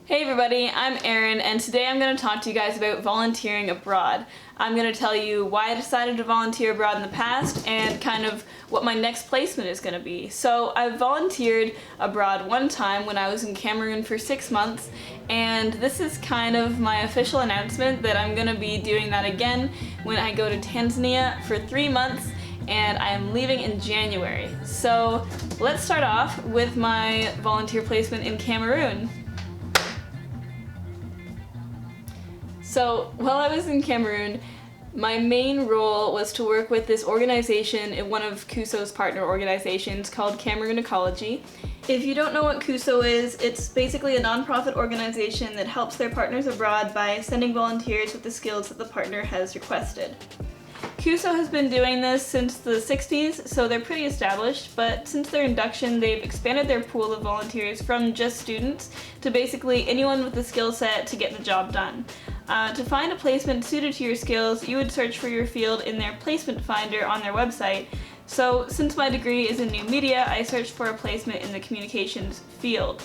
Hey everybody, I'm Erin, and today I'm going to talk to you guys about volunteering abroad. I'm going to tell you why I decided to volunteer abroad in the past and kind of what my next placement is going to be. So I volunteered abroad one time when I was in Cameroon for 6 months, and this is kind of my official announcement that I'm going to be doing that again when I go to Tanzania for 3 months, and I am leaving in January. So let's start off with my volunteer placement in Cameroon. So while I was in Cameroon, my main role was to work with this organization in one of CUSO's partner organizations called Cameroon Ecology. If you don't know what CUSO is, it's basically a nonprofit organization that helps their partners abroad by sending volunteers with the skills that the partner has requested. CUSO has been doing this since the 60s, so they're pretty established, but since their induction they've expanded their pool of volunteers from just students to basically anyone with the skill set to get the job done. To find a placement suited to your skills, you would search for your field in their placement finder on their website. So since my degree is in new media, I searched for a placement in the communications field.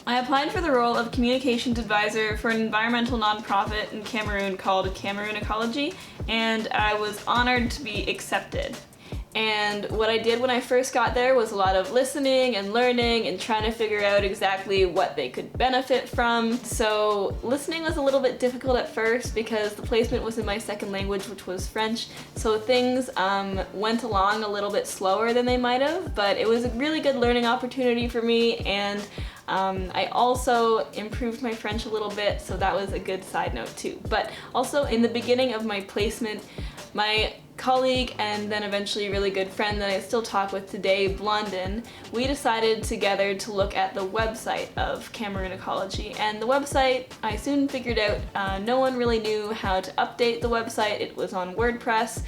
I applied for the role of communications advisor for an environmental nonprofit in Cameroon called Cameroon Ecology, and I was honored to be accepted. And what I did when I first got there was a lot of listening and learning and trying to figure out exactly what they could benefit from. So listening was a little bit difficult at first because the placement was in my second language, which was French. So things went along a little bit slower than they might have, but it was a really good learning opportunity for me, and I also improved my French a little bit, so that was a good side note too. But also in the beginning of my placement, my colleague and then eventually really good friend that I still talk with today, Blondin, we decided together to look at the website of Cameroon Ecology. And the website, I soon figured out, no one really knew how to update the website. It was on WordPress.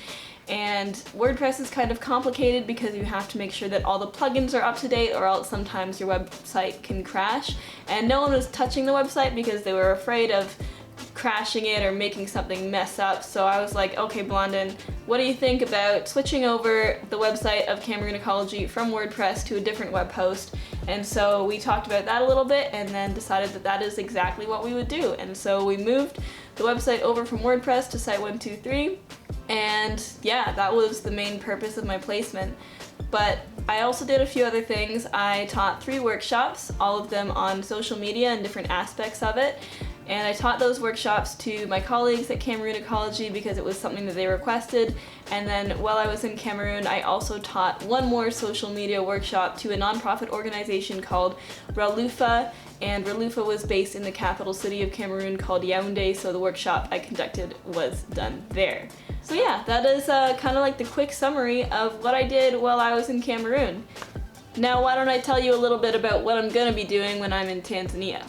And WordPress is kind of complicated because you have to make sure that all the plugins are up to date, or else sometimes your website can crash. And no one was touching the website because they were afraid of crashing it or making something mess up. So I was like, okay, Blondin, what do you think about switching over the website of Cameroon Ecology from WordPress to a different web host? And so we talked about that a little bit and then decided that that is exactly what we would do. And so we moved the website over from WordPress to Site123. And yeah, that was the main purpose of my placement. But I also did a few other things. I taught 3 workshops, all of them on social media and different aspects of it. And I taught those workshops to my colleagues at Cameroon Ecology because it was something that they requested. And then while I was in Cameroon, I also taught one more social media workshop to a nonprofit organization called Ralufa. And Ralufa was based in the capital city of Cameroon called Yaoundé, so the workshop I conducted was done there. So yeah, that is kind of like the quick summary of what I did while I was in Cameroon. Now why don't I tell you a little bit about what I'm going to be doing when I'm in Tanzania.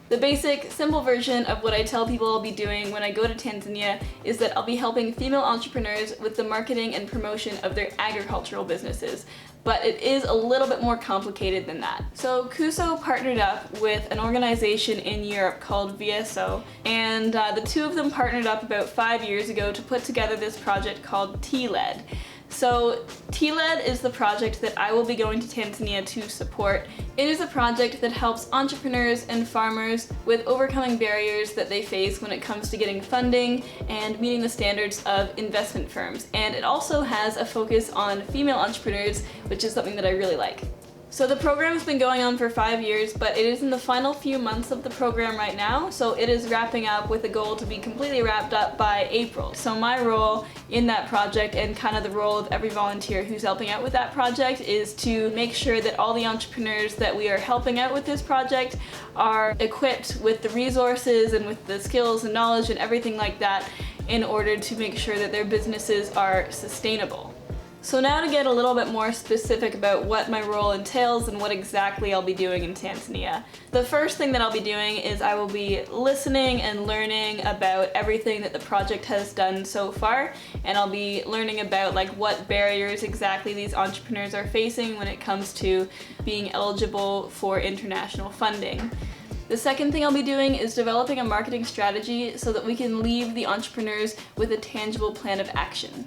The basic, simple version of what I tell people I'll be doing when I go to Tanzania is that I'll be helping female entrepreneurs with the marketing and promotion of their agricultural businesses. But it is a little bit more complicated than that. So CUSO partnered up with an organization in Europe called VSO, and the two of them partnered up about 5 years ago to put together this project called TLED. So TLED is the project that I will be going to Tanzania to support. It is a project that helps entrepreneurs and farmers with overcoming barriers that they face when it comes to getting funding and meeting the standards of investment firms. And it also has a focus on female entrepreneurs, which is something that I really like. So the program has been going on for 5 years, but it is in the final few months of the program right now, so it is wrapping up with a goal to be completely wrapped up by April. So my role in that project, and kind of the role of every volunteer who's helping out with that project, is to make sure that all the entrepreneurs that we are helping out with this project are equipped with the resources and with the skills and knowledge and everything like that in order to make sure that their businesses are sustainable. So now to get a little bit more specific about what my role entails and what exactly I'll be doing in Tanzania. The first thing that I'll be doing is I will be listening and learning about everything that the project has done so far, and I'll be learning about like what barriers exactly these entrepreneurs are facing when it comes to being eligible for international funding. The second thing I'll be doing is developing a marketing strategy so that we can leave the entrepreneurs with a tangible plan of action.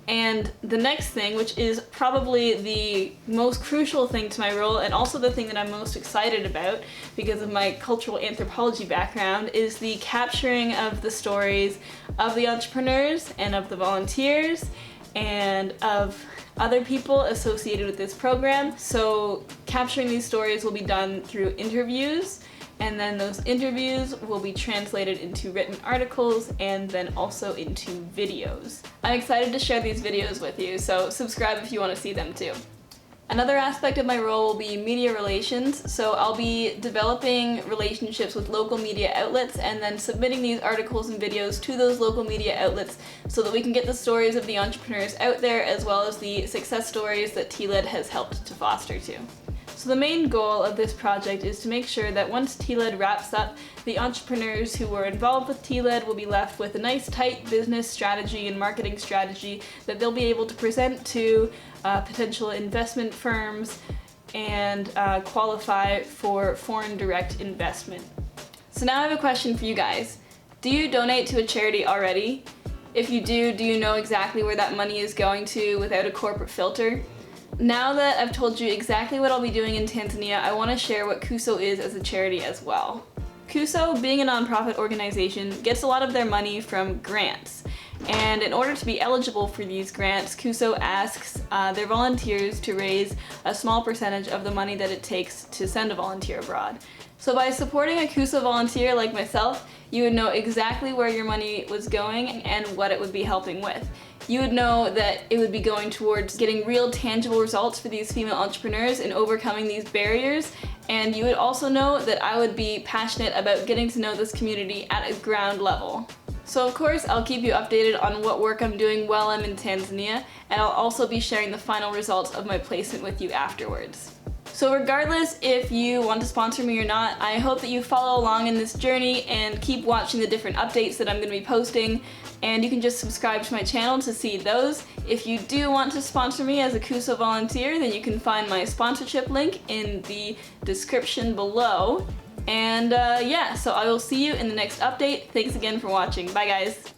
And the next thing, which is probably the most crucial thing to my role and also the thing that I'm most excited about because of my cultural anthropology background, is the capturing of the stories of the entrepreneurs and of the volunteers and of other people associated with this program. So capturing these stories will be done through interviews, and then those interviews will be translated into written articles and then also into videos. I'm excited to share these videos with you, so subscribe if you want to see them too. Another aspect of my role will be media relations, so I'll be developing relationships with local media outlets and then submitting these articles and videos to those local media outlets so that we can get the stories of the entrepreneurs out there as well as the success stories that TLED has helped to foster too. So the main goal of this project is to make sure that once TLED wraps up, the entrepreneurs who were involved with TLED will be left with a nice tight business strategy and marketing strategy that they'll be able to present to potential investment firms and qualify for foreign direct investment. So now I have a question for you guys. Do you donate to a charity already? If you do you know exactly where that money is going to without a corporate filter? Now that I've told you exactly what I'll be doing in Tanzania, I want to share what CUSO is as a charity as well. CUSO, being a nonprofit organization, gets a lot of their money from grants. And in order to be eligible for these grants, CUSO asks their volunteers to raise a small percentage of the money that it takes to send a volunteer abroad. So by supporting a CUSO volunteer like myself, you would know exactly where your money was going and what it would be helping with. You would know that it would be going towards getting real tangible results for these female entrepreneurs and overcoming these barriers, and you would also know that I would be passionate about getting to know this community at a ground level. So of course I'll keep you updated on what work I'm doing while I'm in Tanzania, and I'll also be sharing the final results of my placement with you afterwards. So regardless if you want to sponsor me or not, I hope that you follow along in this journey and keep watching the different updates that I'm going to be posting, and you can just subscribe to my channel to see those. If you do want to sponsor me as a CUSO volunteer, then you can find my sponsorship link in the description below. And yeah, so I will see you in the next update. Thanks again for watching. Bye guys!